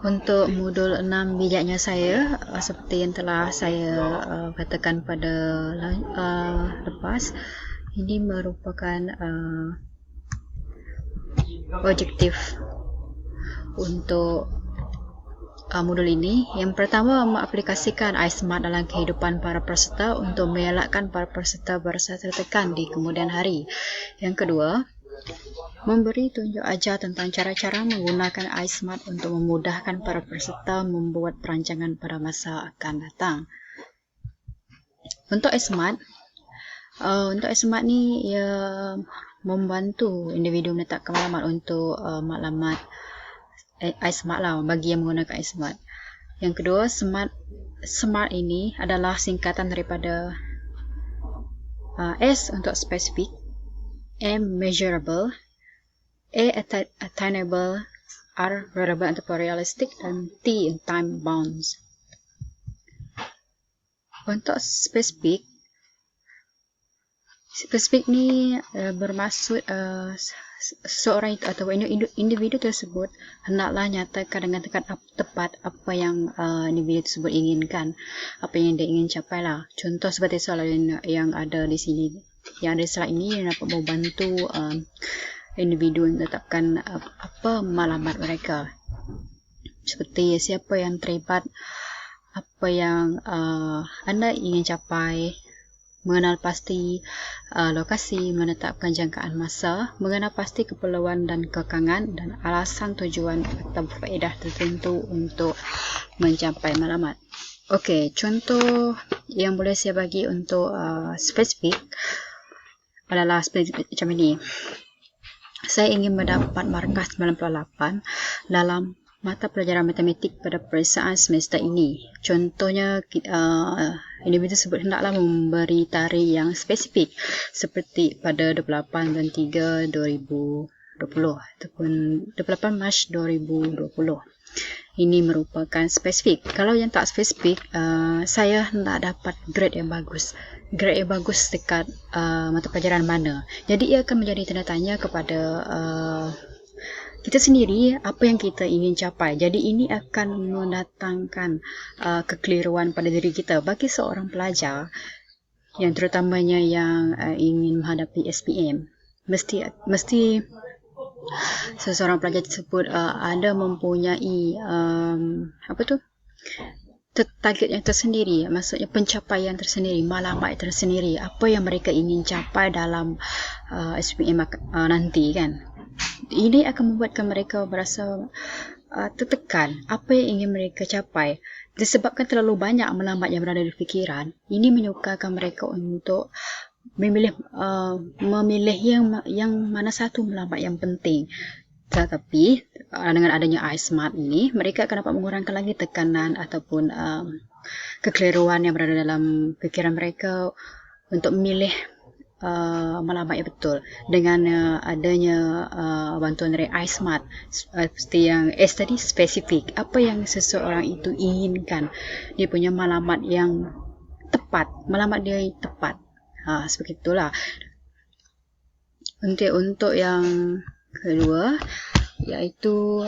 Untuk modul 6 bijaknya saya, seperti yang telah saya katakan pada lepas, ini merupakan objektif untuk modul ini. Yang pertama, mengaplikasikan iSmart dalam kehidupan para peserta untuk mengelakkan para peserta berasa tertekan di kemudian hari. Yang kedua, memberi tunjuk ajar tentang cara-cara menggunakan iSmart untuk memudahkan para peserta membuat perancangan pada masa akan datang. Untuk iSmart ni ia membantu individu meletakkan maklumat untuk maklumat iSmart lah, bagi yang menggunakan iSmart. Yang kedua, Smart ini adalah singkatan daripada S untuk specific, M measurable, A attainable, R relevant atau realistic, dan T time bounds. Untuk spesifik ni bermaksud seorang itu atau individu tersebut hendaklah nyatakan dengan tepat apa yang individu tersebut inginkan, apa yang dia ingin capai lah. Contoh seperti soalan yang ada di sini, yang ada di slide ini, yang dapat membantu individu menetapkan apa maklumat mereka, seperti siapa yang terlibat, apa yang anda ingin capai, mengenal pasti lokasi, menetapkan jangkaan masa, mengenal pasti keperluan dan kekangan, dan alasan tujuan atau faedah tertentu untuk mencapai maklumat. Okey, contoh yang boleh saya bagi untuk spesifik adalah spesifik macam ini. Saya ingin mendapat markah 98 dalam mata pelajaran matematik pada peperiksaan semester ini. Contohnya, individu tersebut hendaklah memberi tarikh yang spesifik, seperti pada 28 dan 3 2020 ataupun 28 Mac 2020. Ini merupakan spesifik. Kalau yang tak spesifik, saya hendak dapat grade yang bagus. Grade yang bagus dekat mata pelajaran mana. Jadi ia akan menjadi tanda tanya kepada kita sendiri, apa yang kita ingin capai. Jadi ini akan mendatangkan kekeliruan pada diri kita. Bagi seorang pelajar, yang terutamanya yang ingin menghadapi SPM, mesti seseorang pelajar tersebut ada mempunyai target yang tersendiri, maksudnya pencapaian tersendiri, maklumat tersendiri, apa yang mereka ingin capai dalam SPM nanti kan. Ini akan membuatkan mereka berasa tertekan apa yang ingin mereka capai. Disebabkan terlalu banyak maklumat yang berada di fikiran, ini menyukarkan mereka untuk memilih yang mana satu maklumat yang penting. Tetapi dengan adanya iSmart ini, mereka akan dapat mengurangkan lagi tekanan ataupun kekeliruan yang berada dalam fikiran mereka untuk memilih maklumat yang betul. Dengan adanya bantuan dari iSmart, seperti yang S tadi, spesifik, apa yang seseorang itu inginkan, dia punya maklumat yang tepat, maklumat dia yang tepat. Seperti itulah. Untuk yang kedua, iaitu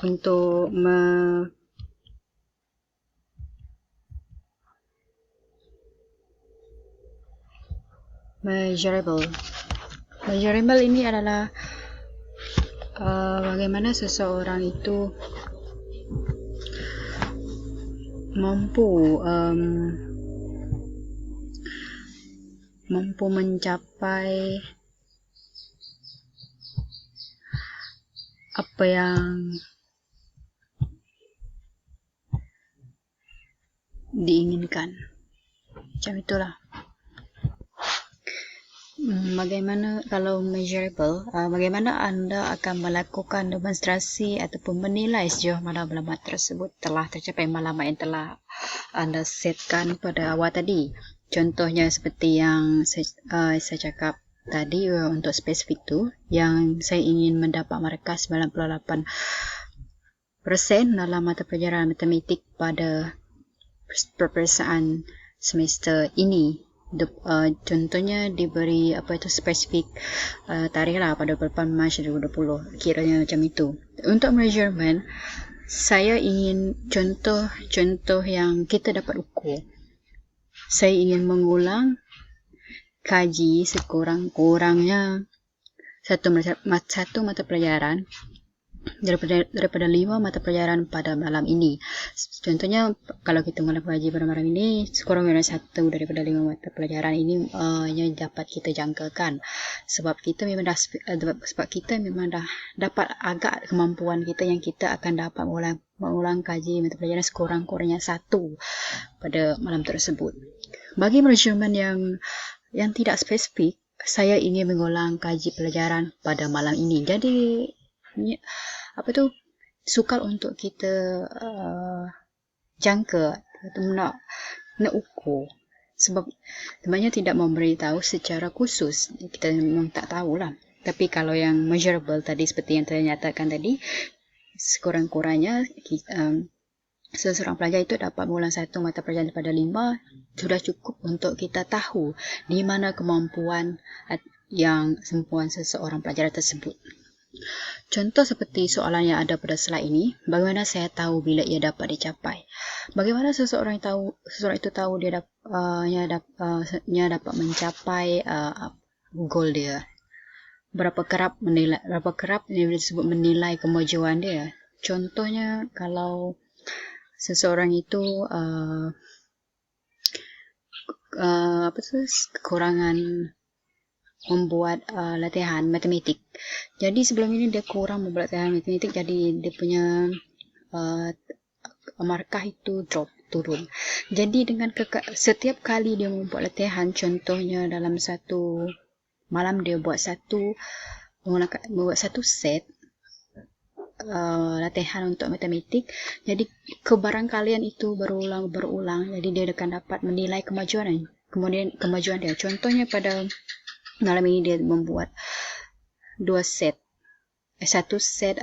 untuk measurable. Measurable ini adalah bagaimana seseorang itu mampu mencapai apa yang diinginkan. Macam itulah. Bagaimana kalau measurable, bagaimana anda akan melakukan demonstrasi ataupun menilai sejauh mana maklumat tersebut telah tercapai, maklumat yang telah anda setkan pada awal tadi. Contohnya seperti yang saya cakap tadi, untuk spesifik tu, yang saya ingin mendapat markah 98% dalam mata pelajaran matematik pada peperiksaan semester ini. contohnya diberi spesifik tarikh lah pada 8 Mac 2020, kiranya macam itu. Untuk measurement, saya ingin contoh yang kita dapat ukur. Saya ingin mengulang kaji sekurang-kurangnya satu mata pelajaran daripada 5 mata pelajaran pada malam ini. Contohnya, kalau kita mula kaji pada malam ini, sekurang-kurangnya 1 daripada 5 mata pelajaran ini yang dapat kita jangkakan. Sebab kita memang dah dapat agak kemampuan kita yang kita akan dapat mengulang kaji mata pelajaran sekurang-kurangnya 1 pada malam tersebut. Bagi measurement yang tidak spesifik, saya ingin mengulang kaji pelajaran pada malam ini. Jadi sukar untuk kita jangka atau nak ukur, sebab sebenarnya tidak memberitahu secara khusus. Kita memang tak tahulah. Tapi kalau yang measurable tadi, seperti yang saya nyatakan tadi, sekurang-kurangnya seseorang pelajar itu dapat mengulang 1 mata pelajaran daripada 5, sudah cukup untuk kita tahu di mana kemampuan seseorang pelajar tersebut. Contoh seperti soalan yang ada pada slide ini, bagaimana saya tahu bila ia dapat dicapai? Bagaimana seseorang itu tahu dia dapat mencapai goal dia? Berapa kerap individu tersebut menilai kemajuan dia? Contohnya, kalau seseorang itu kekurangan membuat latihan matematik. Jadi sebelum ini dia kurang membuat latihan matematik, jadi dia punya markah itu turun. Jadi dengan setiap kali dia membuat latihan, contohnya dalam satu malam dia buat satu set latihan untuk matematik, jadi kebarangkalian itu berulang, jadi dia akan dapat menilai kemajuan dia. Contohnya pada malam ini dia membuat 1 set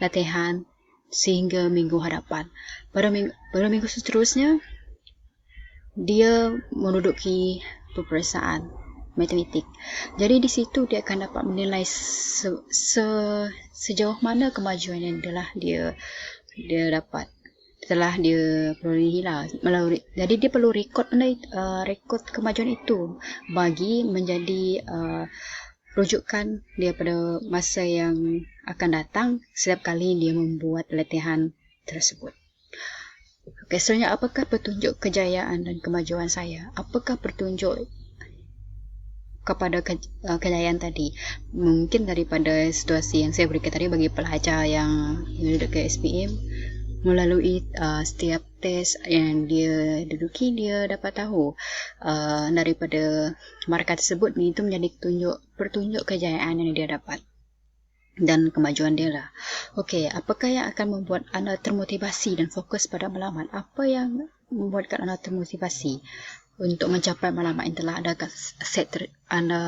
latihan sehingga minggu hadapan. Pada minggu seterusnya dia menduduki peperiksaan matematik. Jadi di situ dia akan dapat menilai sejauh mana kemajuan yang telah dia dapat, telah dia perolehi lah melalui. Jadi dia perlu rekod kemajuan itu bagi menjadi rujukan dia pada masa yang akan datang setiap kali dia membuat latihan tersebut. Okay, sebenarnya apakah petunjuk kejayaan dan kemajuan saya? Apakah petunjuk kepada kejayaan tadi? Mungkin daripada situasi yang saya berikan tadi bagi pelajar yang duduk ke SPM, melalui setiap tes yang dia duduki, dia dapat tahu daripada markah tersebut, itu menjadi pertunjuk kejayaan yang dia dapat dan kemajuan dia lah. Okey, apakah yang akan membuat anda termotivasi dan fokus pada malaman? Apa yang membuatkan anda termotivasi untuk mencapai malaman yang telah anda anda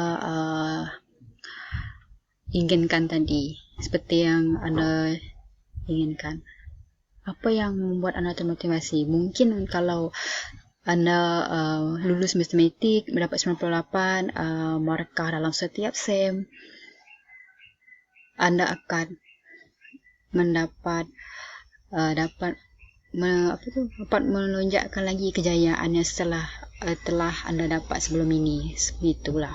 inginkan tadi, seperti yang anda inginkan? Apa yang membuat anda termotivasi? Mungkin kalau anda lulus matematik, mendapat 98 markah dalam setiap SEM, anda akan dapat melonjakkan lagi kejayaan yang telah anda dapat sebelum ini. Begitulah.